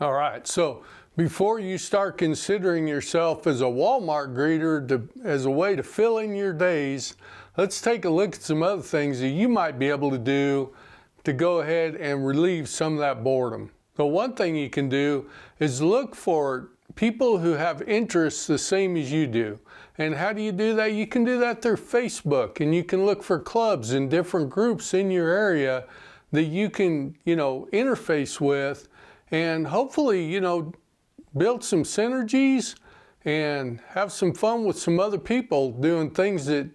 All right, so before you start considering yourself as a Walmart greeter as a way to fill in your days, let's take a look at some other things that you might be able to do to go ahead and relieve some of that boredom. So one thing you can do is look for people who have interests the same as you do. And how do you do that? You can do that through Facebook, and you can look for clubs and different groups in your area that you can, interface with, and hopefully, build some synergies and have some fun with some other people doing things that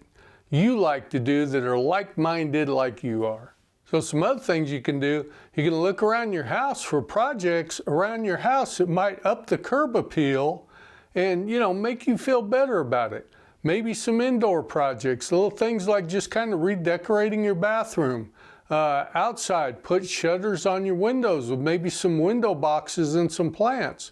you like to do that are like-minded like you are. So some other things you can do, you can look around your house for projects around your house that might up the curb appeal and, make you feel better about it. Maybe some indoor projects, little things like just kind of redecorating your bathroom. Outside, put shutters on your windows with maybe some window boxes and some plants.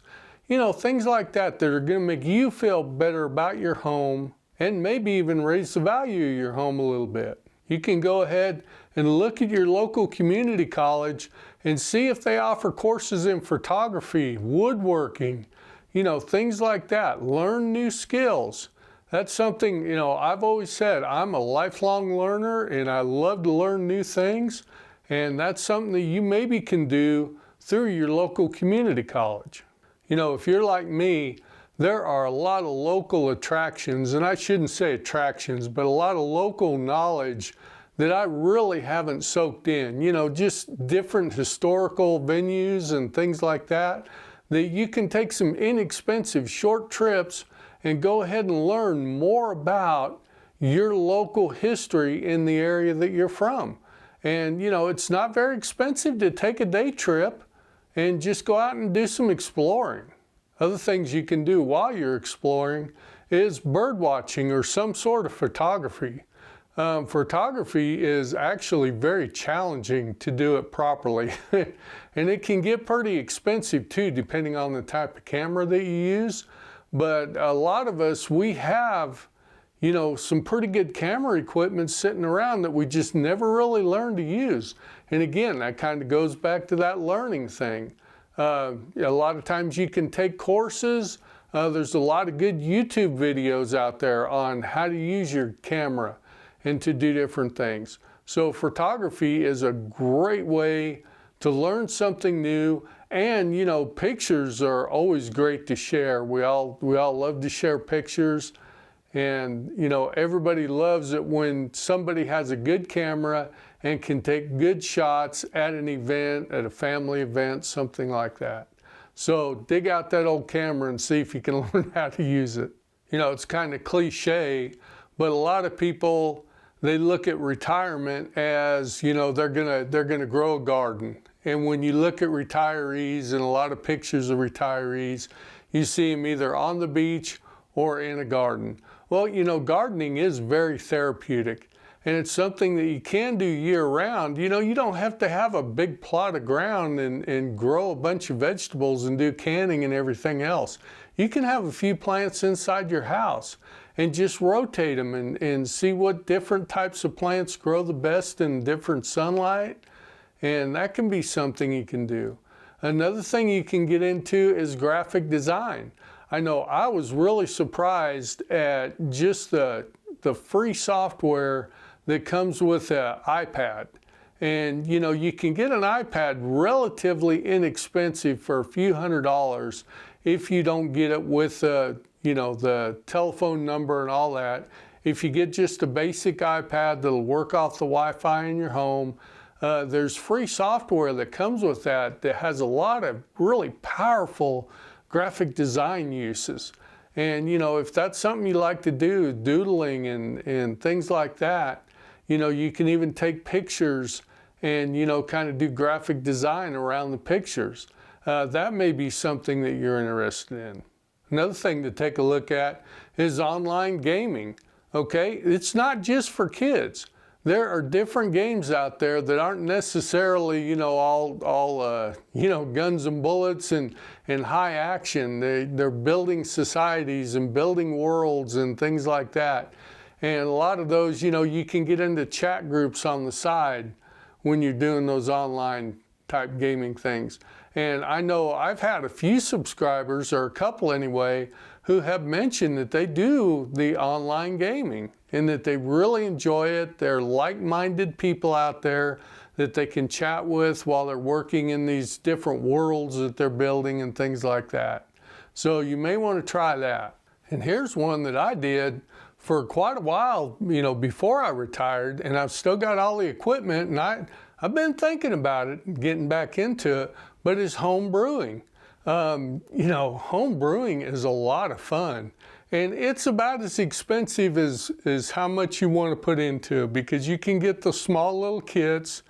Things like that that are going to make you feel better about your home and maybe even raise the value of your home a little bit. You can go ahead and look at your local community college and see if they offer courses in photography, woodworking, things like that. Learn new skills. That's something, I've always said I'm a lifelong learner and I love to learn new things. And that's something that you maybe can do through your local community college. If you're like me, there are a lot of local attractions, and I shouldn't say attractions, but a lot of local knowledge that I really haven't soaked in. Just different historical venues and things like that you can take some inexpensive short trips and go ahead and learn more about your local history in the area that you're from. And, it's not very expensive to take a day trip and just go out and do some exploring. Other things you can do while you're exploring is bird watching or some sort of photography. Photography is actually very challenging to do it properly. And it can get pretty expensive too, depending on the type of camera that you use. But a lot of us, we have, some pretty good camera equipment sitting around that we just never really learned to use. And again, that kind of goes back to that learning thing. A lot of times you can take courses. There's a lot of good YouTube videos out there on how to use your camera and to do different things. So photography is a great way to learn something new. And, pictures are always great to share. We all love to share pictures. And, everybody loves it when somebody has a good camera and can take good shots at an event, at a family event, something like that. So dig out that old camera and see if you can learn how to use it. It's kind of cliche, but a lot of people, they look at retirement as, they're gonna grow a garden. And when you look at retirees and a lot of pictures of retirees, you see them either on the beach or in a garden. Well, gardening is very therapeutic, and it's something that you can do year round. You don't have to have a big plot of ground and grow a bunch of vegetables and do canning and everything else. You can have a few plants inside your house and just rotate them and see what different types of plants grow the best in different sunlight. And that can be something you can do. Another thing you can get into is graphic design. I know I was really surprised at just the free software that comes with an iPad. And you can get an iPad relatively inexpensive for a few $100s if you don't get it with the telephone number and all that. If you get just a basic iPad that'll work off the Wi-Fi in your home, there's free software that comes with that has a lot of really powerful graphic design uses. And, if that's something you like to do, doodling and things like that, you can even take pictures and, kind of do graphic design around the pictures. That may be something that you're interested in. Another thing to take a look at is online gaming. Okay, it's not just for kids. There are different games out there that aren't necessarily, all guns and bullets and high action. They're building societies and building worlds and things like that. And a lot of those, you can get into chat groups on the side when you're doing those online type gaming things. And I know I've had a few subscribers, or a couple anyway, who have mentioned that they do the online gaming and that they really enjoy it. They're like-minded people out there that they can chat with while they're working in these different worlds that they're building and things like that. So you may want to try that. And here's one that I did for quite a while, before I retired, and I've still got all the equipment, and I've been thinking about it, getting back into it, but it's home brewing. Home brewing is a lot of fun, and it's about as expensive as how much you want to put into it, because you can get the small little kits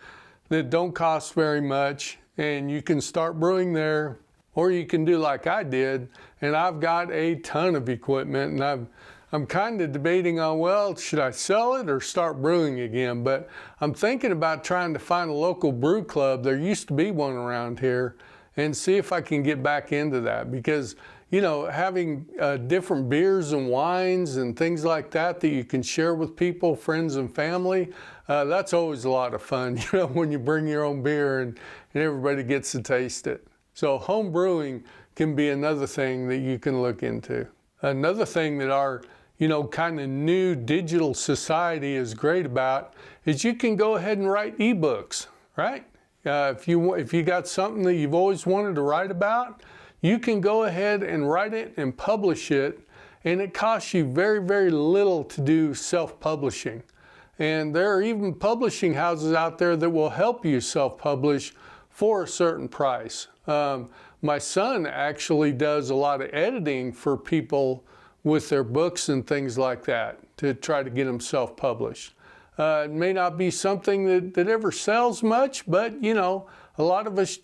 that don't cost very much, and you can start brewing there, or you can do like I did, and I've got a ton of equipment, and I'm kind of debating on, well, should I sell it or start brewing again? But I'm thinking about trying to find a local brew club. There used to be one around here, and see if I can get back into that, because having different beers and wines and things like that you can share with people, friends and family, that's always a lot of fun, when you bring your own beer and everybody gets to taste it. So home brewing can be another thing that you can look into. Another thing that our kind of new digital society is great about is you can go ahead and write ebooks, right? If you got something that you've always wanted to write about, you can go ahead and write it and publish it, and it costs you very, very little to do self-publishing. And there are even publishing houses out there that will help you self-publish for a certain price. My son actually does a lot of editing for people with their books and things like that to try to get them self-published. It may not be something that ever sells much, but a lot of us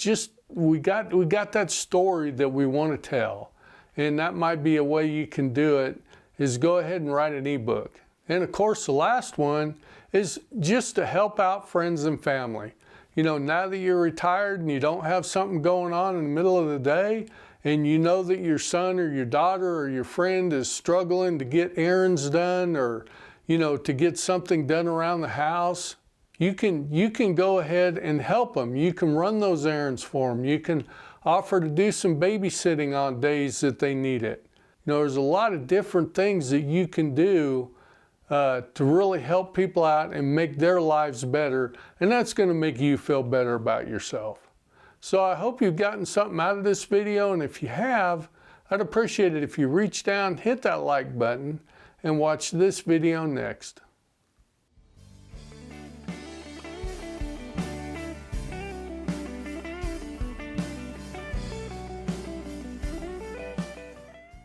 we got that story that we want to tell. And that might be a way you can do it, is go ahead and write an ebook. And of course, the last one is just to help out friends and family. Now that you're retired and you don't have something going on in the middle of the day, and you know that your son or your daughter or your friend is struggling to get errands done, or to get something done around the house, you can go ahead and help them. You can run those errands for them. You can offer to do some babysitting on days that they need it. There's a lot of different things that you can do to really help people out and make their lives better, and that's going to make you feel better about yourself. So I hope you've gotten something out of this video, and if you have, I'd appreciate it if you reach down, hit that like button, and watch this video next.